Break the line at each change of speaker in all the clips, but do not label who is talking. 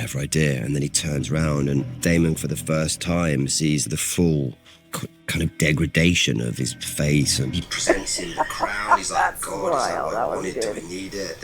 clever idea. And then he turns around and Damon, for the first time, sees the full kind of degradation of his face, and he presents him the crown. He's like, God, is that what I wanted? Do we need it?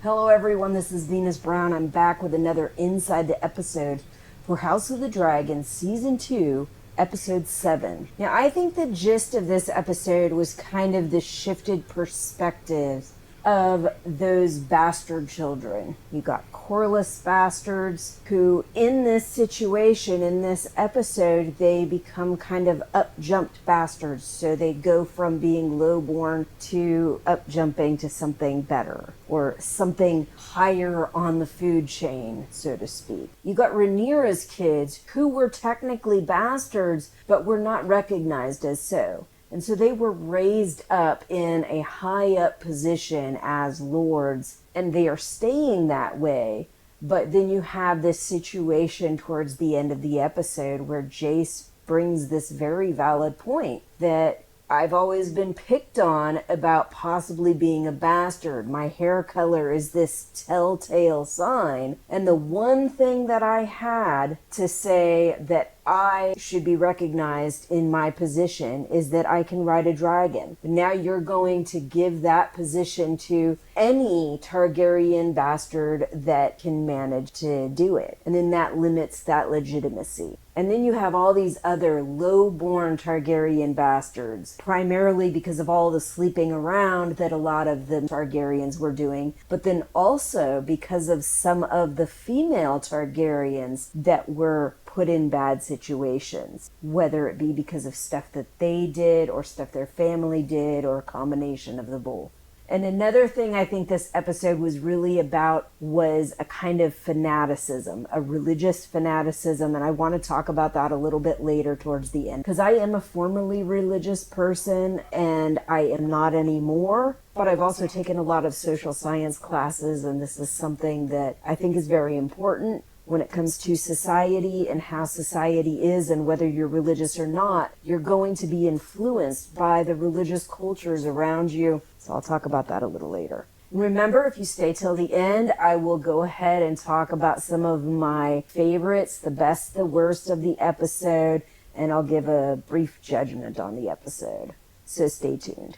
Hello everyone, this is Venus Brown. I'm back with another Inside the Episode for House of the Dragon Season 2, Episode 7. Now, I think the gist of this episode was kind of the shifted perspectives of those bastard children. You got Corlys bastards who, in this situation, in this episode, they become kind of up-jumped bastards. So they go from being low-born to up-jumping to something better, or something higher on the food chain, so to speak. You got Rhaenyra's kids who were technically bastards, but were not recognized as so. And so they were raised up in a high up position as lords, and they are staying that way. But then you have this situation towards the end of the episode where Jace brings this very valid point that I've always been picked on about possibly being a bastard. My hair color is this telltale sign. And the one thing that I had to say that I should be recognized in my position is that I can ride a dragon. Now you're going to give that position to any Targaryen bastard that can manage to do it. And then that limits that legitimacy. And then you have all these other low-born Targaryen bastards, primarily because of all the sleeping around that a lot of the Targaryens were doing, but then also because of some of the female Targaryens that were put in bad situations, whether it be because of stuff that they did or stuff their family did or a combination of the both. And another thing I think this episode was really about was a kind of fanaticism, a religious fanaticism, and I want to talk about that a little bit later towards the end, because I am a formerly religious person and I am not anymore, but I've also taken a lot of social science classes, and this is something that I think is very important when it comes to society and how society is, and whether you're religious or not, you're going to be influenced by the religious cultures around you. So I'll talk about that a little later. Remember, if you stay till the end, I will go ahead and talk about some of my favorites, the best, the worst of the episode, and I'll give a brief judgment on the episode. So stay tuned.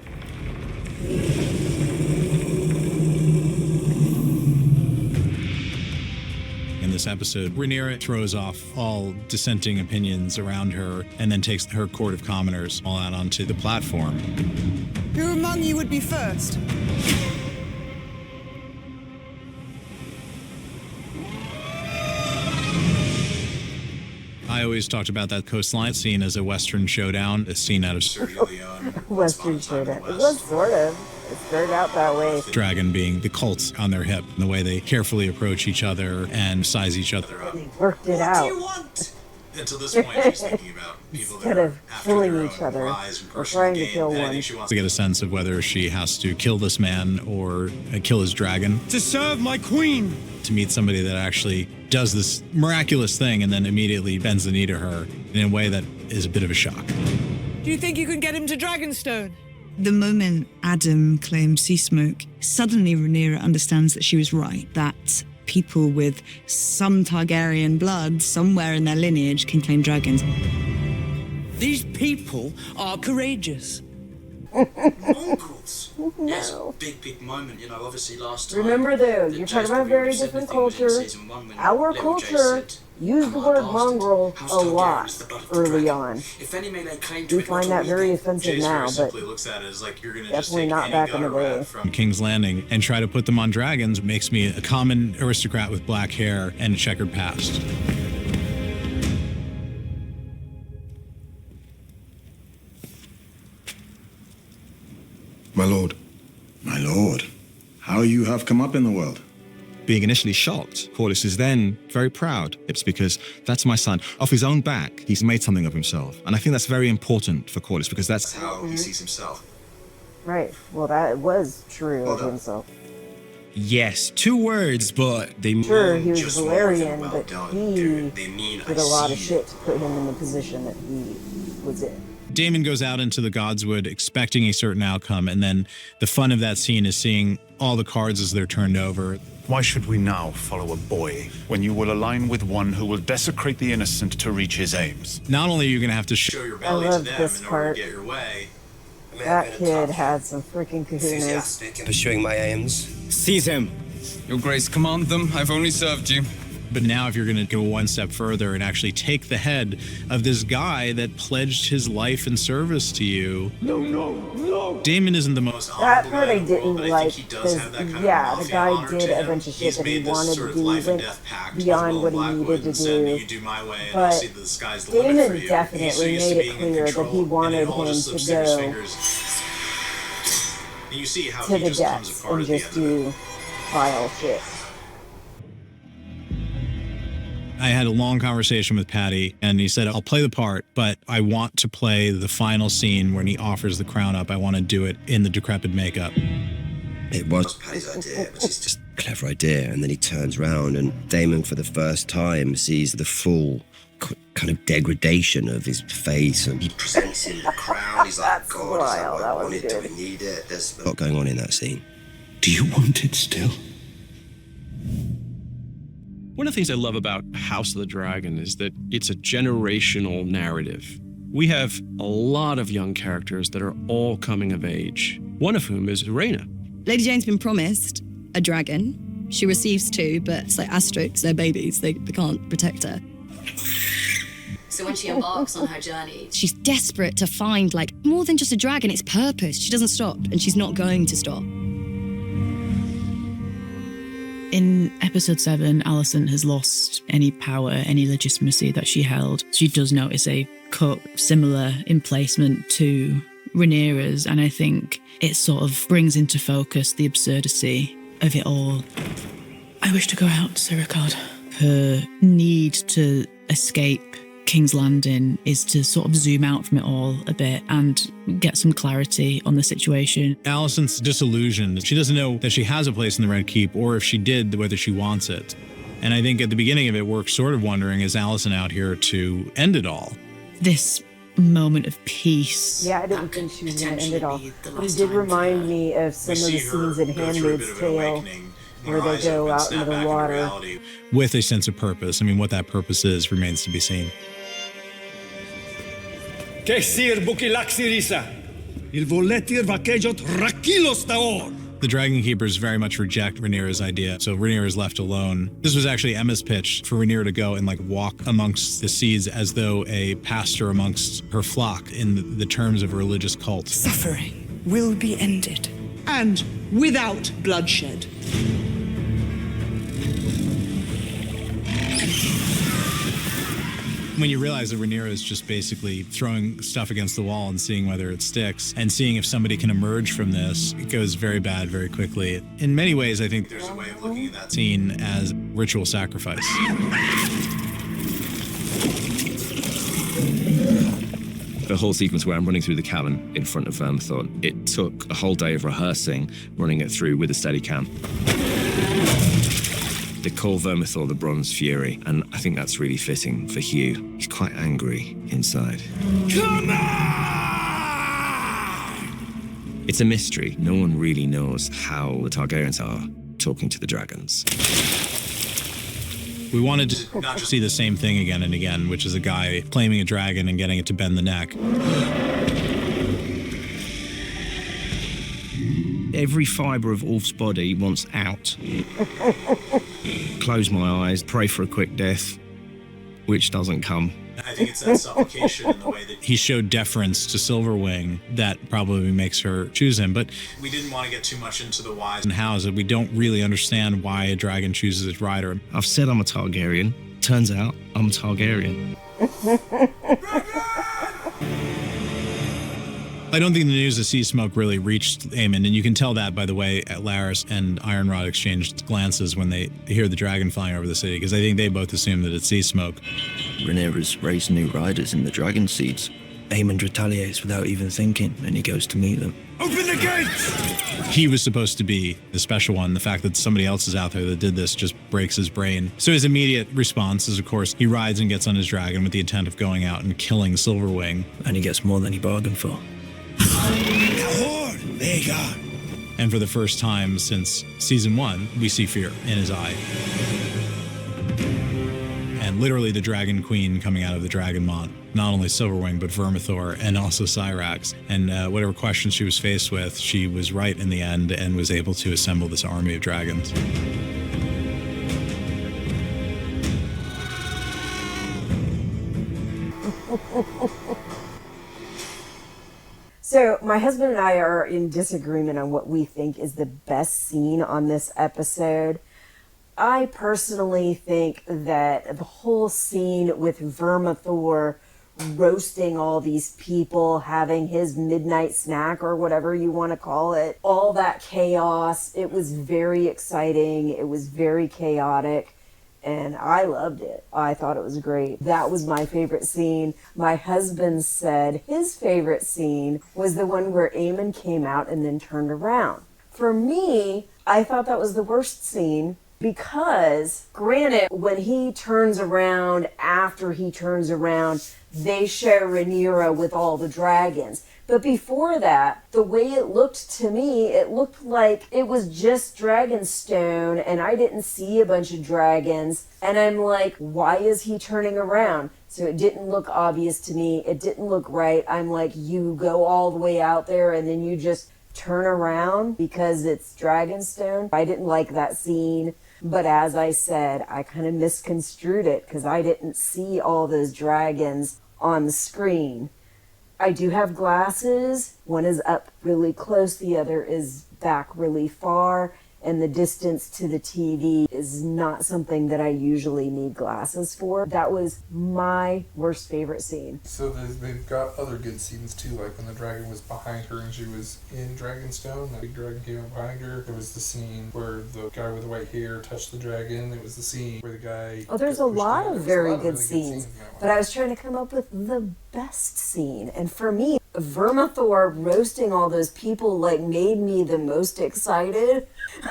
In this episode, Rhaenyra throws off all dissenting opinions around her and then takes her court of commoners all out onto the platform.
Who among you would be first?
I always talked about that coastline scene as a Western showdown, a scene out of Sir
Western showdown. It was sort of. It started out that way.
Dragon being the Colts on their hip, and the way they carefully approach each other and size each other up.
They worked it out.
What do you want? Until this point, she's thinking about people
Instead
that are
of
after
killing
their
each
own
other
rise and
or
personal
trying to
gain.
kill
And I
one.
think she wants
To get a sense of whether she has to kill this man or kill his dragon.
To serve my queen!
To meet somebody that actually does this miraculous thing and then immediately bends the knee to her in a way that is a bit of a shock.
Do you think you can get him to Dragonstone?
The moment Adam claimed sea smoke, suddenly Rhaenyra understands that she was right, that people with some Targaryen blood somewhere in their lineage can claim dragons.
These people are courageous.
Mongols. Yes, big moment, you know, obviously last time.
Remember though,
that
you're
Jace
talking about
probably
very
would've said
different
the thing within
culture.
season one when
Our
little Jace
culture
said,
used the
"Come on,
word
bastard.
mongrel
House
a
Targaryen
lot
is the blood of the
early
dragon.
on.
If any may lay claim
We
to it,
find
not
that
to
very
weaken."
offensive
Jace
now,
very
but
simply looks at it as like, you're gonna just
definitely
take
not
any
back in
gutter
the day.
rat from
King's Landing and try to put them on dragons makes me a common aristocrat with black hair and a checkered past.
My lord.
My lord, how you have come up in the world.
Being initially shocked, Corlys is then very proud. It's because that's my son. Off his own back, he's made something of himself. And I think that's very important for Corlys because that's
how he sees himself.
Right. Well, that was true of himself.
Yes, 2 words, but they mean
Sure, he was
just more than
Valerian,
well
but
done,
he
dude. They mean
did
I
a lot
see
of
you.
shit to put him in the position that he was in.
Daemon goes out into the Godswood expecting a certain outcome, and then the fun of that scene is seeing all the cards as they're turned over.
Why should we now follow a boy when you will align with one who will desecrate the innocent to reach his aims?
Not only are you going to have to
Show your belly to them in order to get your way.
That kid had some freaking kahunas.
Enthusiastic in pursuing my aims.
Seize him. Your Grace, command them. I've only served you.
But now if you're going to go one step further and actually take the head of this guy that pledged his life and service to you. No. Daemon isn't the most
That part I didn't
but
like,
I think he does have that kind of
yeah, the
mafia
guy
honor
did
to
a
him.
bunch of shit
He's
that he
made this
wanted
sort
to
of
do,
life and
went
death pact
beyond
with
what he
Blackwood
needed
and
to
said,
do.
you do my way and
But
I'll see that the sky's the limit for
Daemon
you.
definitely
He's so used
made
to
it
being in
clear that
control,
he
and
wanted
it all
him
just
to
slips through his
go
fingers. And you see how
to
he
the
just comes
depths
apart
and
at the
just
end of it.
do vile shit.
I had a long conversation with Patty, and he said, I'll play the part, but I want to play the final scene when he offers the crown up. I want to do it in the decrepit makeup.
It was Paddy's idea, but it's just a clever idea. And then he turns around, and Daemon, for the first time, sees the full kind of degradation of his face, and he presents him the crown. He's like, God, is that what I wanted? Do I need it? There's a lot going on in that scene.
Do you want it still?
One of the things I love about House of the Dragon is that it's a generational narrative. We have a lot of young characters that are all coming of age, one of whom is Rhaenyra.
Lady Jane's been promised a dragon. She receives two, but it's like asterisks, they're babies, they can't protect her.
So when she embarks on her journey,
She's desperate to find like more than just a dragon, it's purpose. She doesn't stop, and she's not going to stop.
In episode 7, Alicent has lost any power, any legitimacy that she held. She does notice a cut similar in placement to Rhaenyra's, and I think it sort of brings into focus the absurdity of it all. I wish to go out, Sir Ricard. Her need to escape King's Landing is to sort of zoom out from it all a bit and get some clarity on the situation.
Alicent's disillusioned. She doesn't know that she has a place in the Red Keep, or if she did, whether she wants it. And I think at the beginning of it, we're sort of wondering, is Alicent out here to end it all?
This moment of peace.
Yeah, I didn't think she was going to end it all. But it did remind me of some of the scenes in Handmaid's Tale where they go out into the water.
With a sense of purpose. I mean, what that purpose is remains to be seen.
Che sir bukilaxirisa, il voletir vaquejot rakilos taor.
The Dragon Keepers very much reject Rhaenyra's idea, so Rhaenyra is left alone. This was actually Emma's pitch for Rhaenyra to go and like walk amongst the seeds as though a pastor amongst her flock in the terms of a religious cult.
Suffering will be ended, and without bloodshed.
When you realize that Rhaenyra is just basically throwing stuff against the wall and seeing whether it sticks and seeing if somebody can emerge from this, it goes very bad very quickly. In many ways, I think there's a way of looking at that scene as ritual sacrifice.
The whole sequence where I'm running through the cavern in front of Vermithorn, it took a whole day of rehearsing, running it through with a Steadicam. They call Vermithor the Bronze Fury, and I think that's really fitting for Hugh. He's quite angry inside.
Come on!
It's a mystery. No one really knows how the Targaryens are talking to the dragons.
We wanted to not just see the same thing again and again, which is a guy claiming a dragon and getting it to bend the neck.
Every fibre of Ulf's body wants out. Close my eyes, pray for a quick death, which doesn't come.
I think it's that supplication in the way that
He showed deference to Silverwing that probably makes her choose him, but
we didn't want to get too much into the whys
and hows that we don't really understand why a dragon chooses its rider.
I've said I'm a Targaryen. Turns out I'm a Targaryen.
I don't think the news of Sea Smoke really reached Aemon, and you can tell that by the way Larys and Ironrod exchanged glances when they hear the dragon flying over the city, because I think they both assume that it's Sea Smoke.
Rhaenyra's raised new riders in the dragon seeds. Aemond retaliates without even thinking, and he goes to meet them.
Open the gates!
He was supposed to be the special one. The fact that somebody else is out there that did this just breaks his brain. So his immediate response is, of course, he rides and gets on his dragon with the intent of going out and killing Silverwing.
And he gets more than he bargained for.
And for the first time since season 1, we see fear in his eye. And literally the Dragon Queen coming out of the Dragon Maw. Not only Silverwing, but Vermithor and also Syrax. And whatever questions she was faced with, she was right in the end and was able to assemble this army of dragons.
So my husband and I are in disagreement on what we think is the best scene on this episode. I personally think that the whole scene with Vermithor roasting all these people, having his midnight snack or whatever you want to call it, all that chaos, it was very exciting. It was very chaotic. And I loved it. I thought it was great. That was my favorite scene. My husband said his favorite scene was the one where Aemond came out and then turned around. For me, I thought that was the worst scene because, granted, when he turns around, after he turns around, they show Rhaenyra with all the dragons. But before that, the way it looked to me, it looked like it was just Dragonstone and I didn't see a bunch of dragons. And I'm like, why is he turning around? So it didn't look obvious to me. It didn't look right. I'm like, you go all the way out there and then you just turn around because it's Dragonstone. I didn't like that scene. But as I said, I kind of misconstrued it because I didn't see all those dragons on the screen. I do have glasses. One is up really close, the other is back really far, and the distance to the TV is not something that I usually need glasses for. That was my worst favorite scene.
So they've got other good scenes too, like when the dragon was behind her and she was in Dragonstone, that big dragon came up behind her. There was the scene where the guy with the white hair touched the dragon. There was the scene where the guy...
Oh, there's a lot of very good scenes, but I was trying to come up with the best scene. And for me, Vermithor roasting all those people like made me the most excited.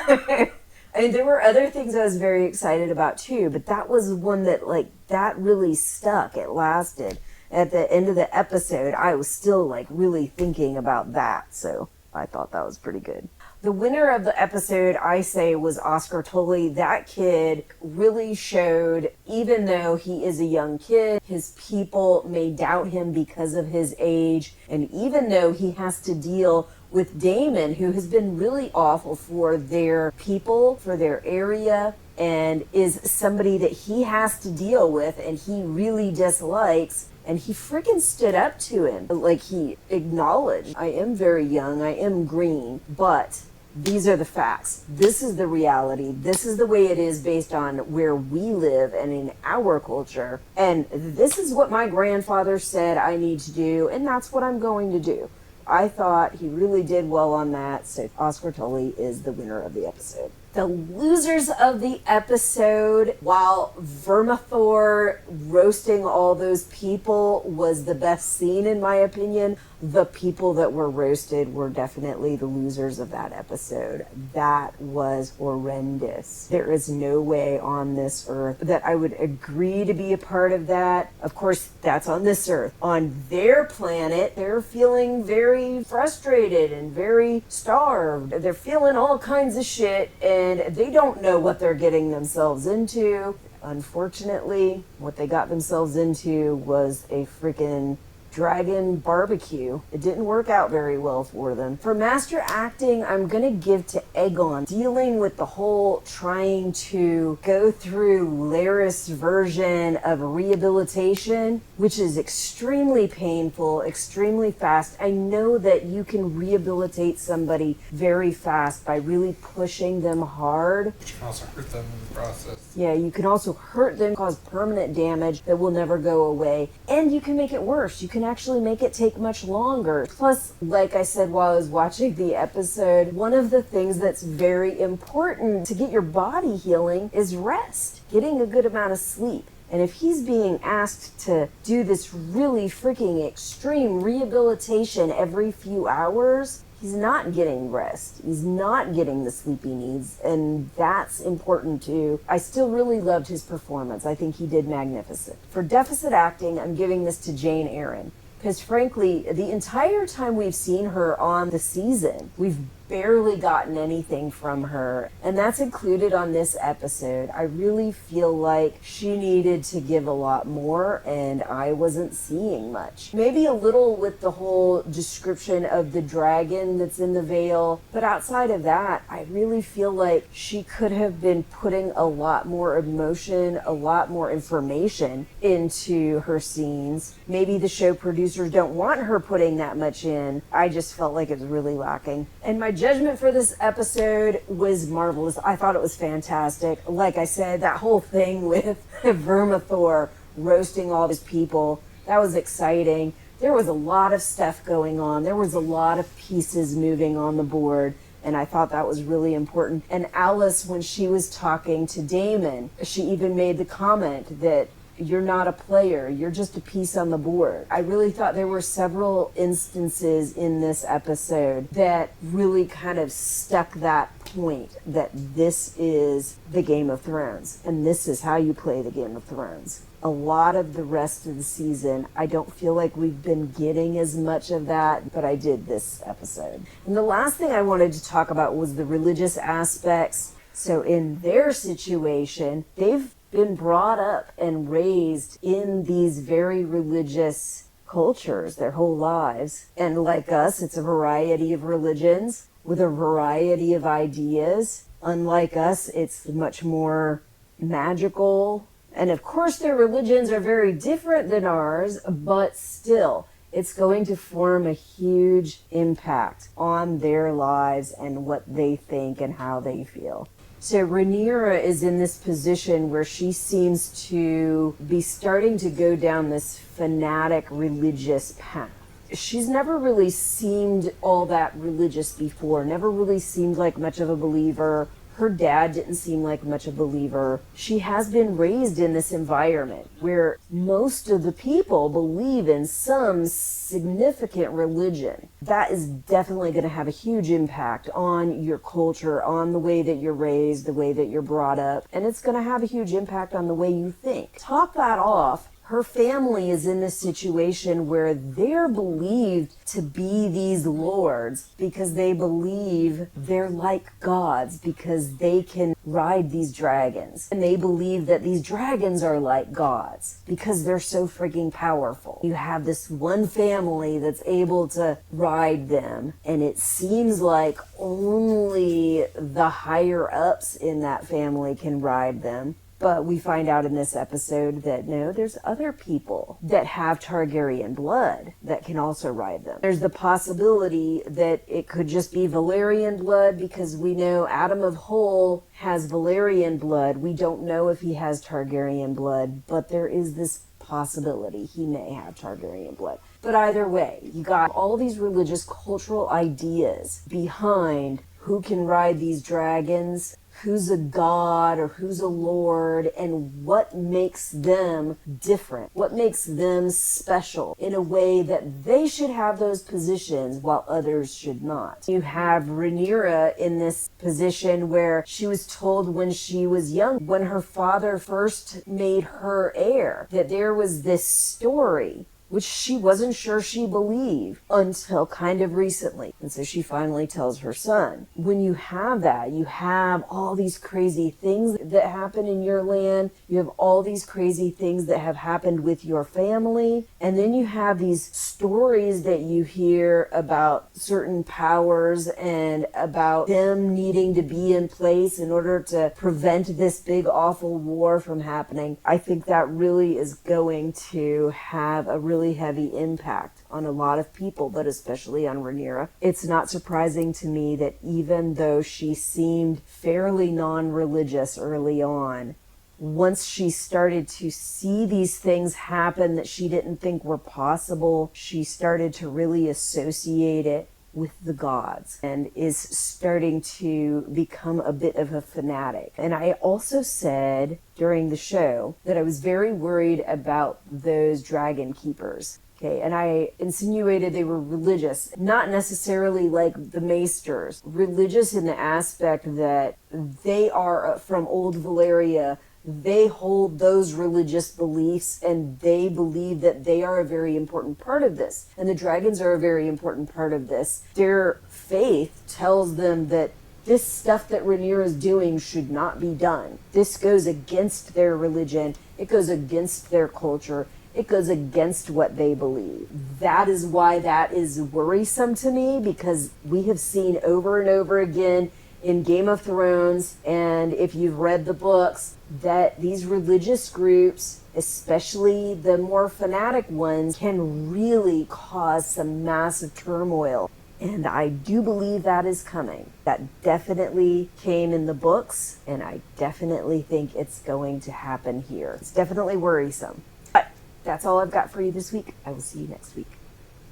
I mean, there were other things I was very excited about too, but that was one that that really stuck. It lasted. At the end of the episode, I was still really thinking about that. So I thought that was pretty good. The winner of the episode, I say, was Oscar Tully. That kid really showed, even though he is a young kid, his people may doubt him because of his age. And even though he has to deal with Daemon, who has been really awful for their people, for their area, and is somebody that he has to deal with and he really dislikes, and he freaking stood up to him. He acknowledged, I am very young, I am green, but these are the facts. This is the reality. This is the way it is based on where we live and in our culture. And this is what my grandfather said I need to do, and that's what I'm going to do. I thought he really did well on that, so Oscar Tully is the winner of the episode. The losers of the episode, while Vermithor roasting all those people was the best scene in my opinion, the people that were roasted were definitely the losers of that episode. That was horrendous. There is no way on this earth that I would agree to be a part of that. Of course, that's on this earth. On their planet, they're feeling very frustrated and very starved. They're feeling all kinds of shit, and they don't know what they're getting themselves into. Unfortunately, what they got themselves into was a freaking dragon barbecue. It didn't work out very well for them. For master acting, I'm gonna give to Aegon. Dealing with the whole trying to go through Larys' version of rehabilitation, which is extremely painful, extremely fast. I know that you can rehabilitate somebody very fast by really pushing them hard.
But you can also hurt them in the process.
Yeah, you can also hurt them, cause permanent damage that will never go away. And you can make it worse. You can actually make it take much longer. Plus, like I said while I was watching the episode, one of the things that's very important to get your body healing is rest. Getting a good amount of sleep. And if he's being asked to do this really freaking extreme rehabilitation every few hours, he's not getting rest. He's not getting the sleep he needs, and that's important too. I still really loved his performance. I think he did magnificent. For deficit acting, I'm giving this to Jane Eyre, because frankly, the entire time we've seen her on the season, we've barely gotten anything from her, and that's included on this episode. I really feel like she needed to give a lot more, and I wasn't seeing much. Maybe a little with the whole description of the dragon that's in the veil, but outside of that, I really feel like she could have been putting a lot more emotion, a lot more information into her scenes. Maybe the show producers don't want her putting that much in. I just felt like it was really lacking. And my judgment for this episode was marvelous. I thought it was fantastic. Like I said, that whole thing with Vermithor roasting all these people, that was exciting. There was a lot of stuff going on. There was a lot of pieces moving on the board, and I thought that was really important. And Alice, when she was talking to Daemon, she even made the comment that you're not a player, you're just a piece on the board. I really thought there were several instances in this episode that really kind of stuck that point that this is the Game of Thrones, and this is how you play the Game of Thrones. A lot of the rest of the season, I don't feel like we've been getting as much of that, but I did this episode. And the last thing I wanted to talk about was the religious aspects. So in their situation, they've been brought up and raised in these very religious cultures their whole lives. And like us, it's a variety of religions with a variety of ideas. Unlike us, it's much more magical. And of course, their religions are very different than ours, but still, it's going to form a huge impact on their lives and what they think and how they feel. So Rhaenyra is in this position where she seems to be starting to go down this fanatic religious path. She's never really seemed all that religious before, never really seemed like much of a believer. Her dad didn't seem like much of a believer. She has been raised in this environment where most of the people believe in some significant religion. That is definitely going to have a huge impact on your culture, on the way that you're raised, the way that you're brought up, and it's going to have a huge impact on the way you think. Top that off, her family is in this situation where they're believed to be these lords because they believe they're like gods because they can ride these dragons. And they believe that these dragons are like gods because they're so freaking powerful. You have this one family that's able to ride them, and it seems like only the higher ups in that family can ride them. But we find out in this episode that no, there's other people that have Targaryen blood that can also ride them. There's the possibility that it could just be Valyrian blood because we know Adam of Hull has Valyrian blood. We don't know if he has Targaryen blood, but there is this possibility he may have Targaryen blood. But either way, you got all these religious cultural ideas behind who can ride these dragons, who's a god or who's a lord, and what makes them different, what makes them special in a way that they should have those positions while others should not. You have Rhaenyra in this position where she was told when she was young, when her father first made her heir, that there was this story which she wasn't sure she believed until kind of recently. And so she finally tells her son. When you have that, you have all these crazy things that happen in your land. You have all these crazy things that have happened with your family. And then you have these stories that you hear about certain powers and about them needing to be in place in order to prevent this big awful war from happening. I think that really is going to have a really heavy impact on a lot of people, but especially on Rhaenyra. It's not surprising to me that even though she seemed fairly non-religious early on, once she started to see these things happen that she didn't think were possible, she started to really associate it with the gods and is starting to become a bit of a fanatic. And I also said during the show that I was very worried about those dragon keepers. Okay, and I insinuated they were religious, not necessarily like the maesters, religious in the aspect that they are from old Valeria. They hold those religious beliefs and they believe that they are a very important part of this. And the dragons are a very important part of this. Their faith tells them that this stuff that Rhaenyra is doing should not be done. This goes against their religion. It goes against their culture. It goes against what they believe. That is why that is worrisome to me, because we have seen over and over again in Game of Thrones, and if you've read the books, that these religious groups, especially the more fanatic ones, can really cause some massive turmoil. And I do believe that is coming. That definitely came in the books, and I definitely think it's going to happen here. It's definitely worrisome. But that's all I've got for you this week. I will see you next week.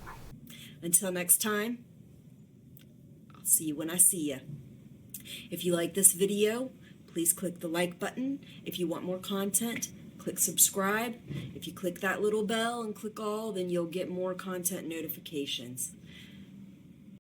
Bye. Until next time, I'll see you when I see you. If you like this video, please click the like button. If you want more content, click subscribe. If you click that little bell and click all, then you'll get more content notifications.